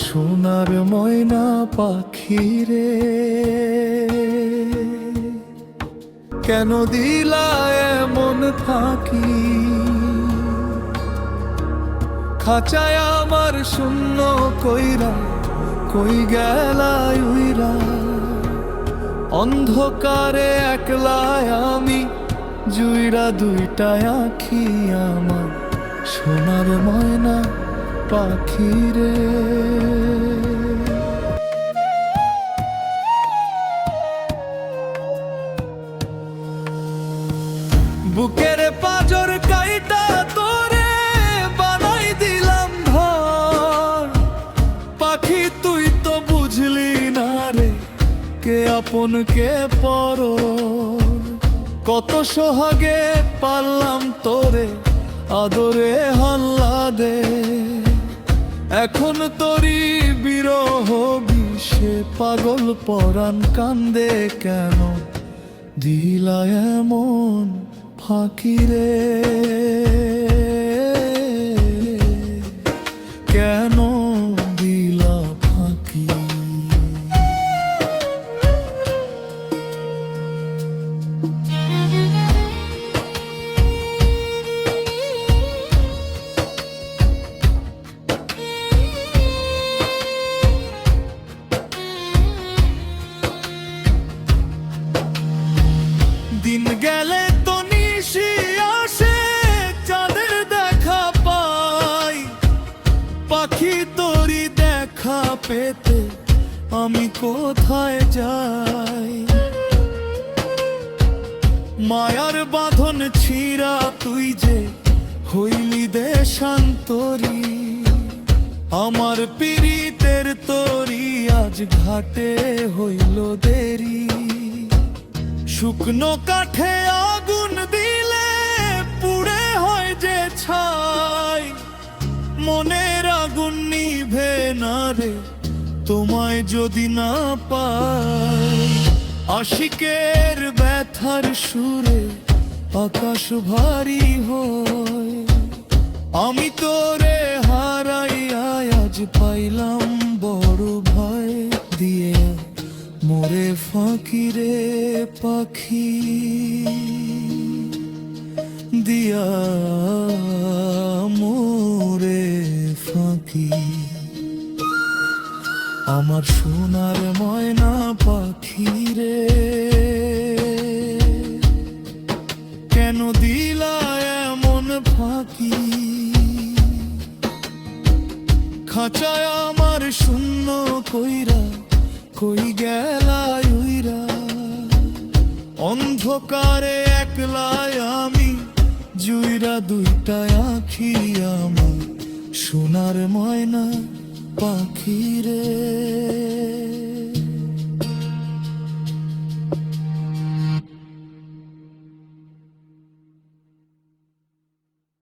সোনার ময়না পাখি রে, কেন দিলা এমন ফাঁকি? খাঁচায় আমার শূন্য কইরা, কই গেলাই উইরা? অন্ধকারে একলায় আমি, জুইরা দুইটা আঁখি আমার, সোনার ময়না পাখি রে। বুকের পাজর কাইটা তোরে বানাই দিলাম ঘর, পাখি তুই তো বুঝলি না রে, কে আপন কে পর। কত সোহাগে পারলাম তোরে আদরে হাল্লা দে, এখন তোরি বিরহ বিষে পাগল পরাণ কান্দে কেন? দিলা এমন ফাঁকি রে, কেন দিলা ফাঁকি? দিন গেলে তো নিশি আসে, চাঁদের দেখা পাই, পাখি তোরি দেখা পেতে আমি কোথায় যাই? মায়ার বাঁধন ছিঁড়া তুই যে হইলি দেশান্তরী, আমার পীড়িতের তরি আজ ঘাটে হইল দেরি। শুকনো কাঠে আগুন দিলে পুড়ে হয় যে ছাই, মনের আগুন নিভে না রে তোমায় যদি না পাই। আশিকের ব্যথার সুরে আকাশ ভারী হয়, আমি তোরে হারাইয়া আজ পাইলাম বড় ভয়। দিয়ে মোরে ফাঁকি রে পাখি, দিয়া মোরে ফাঁকি, আমার সোনার ময়না পাখি রে, কেন দিলা এমন ফাঁকি? খাঁচায় আমার শূন্য কইরা, কই গেলাই উইরা? অন্ধকারে একলায় আমি, জুইরা দুইটা আঁখি আমার, সোনার ময়না পাখি রে।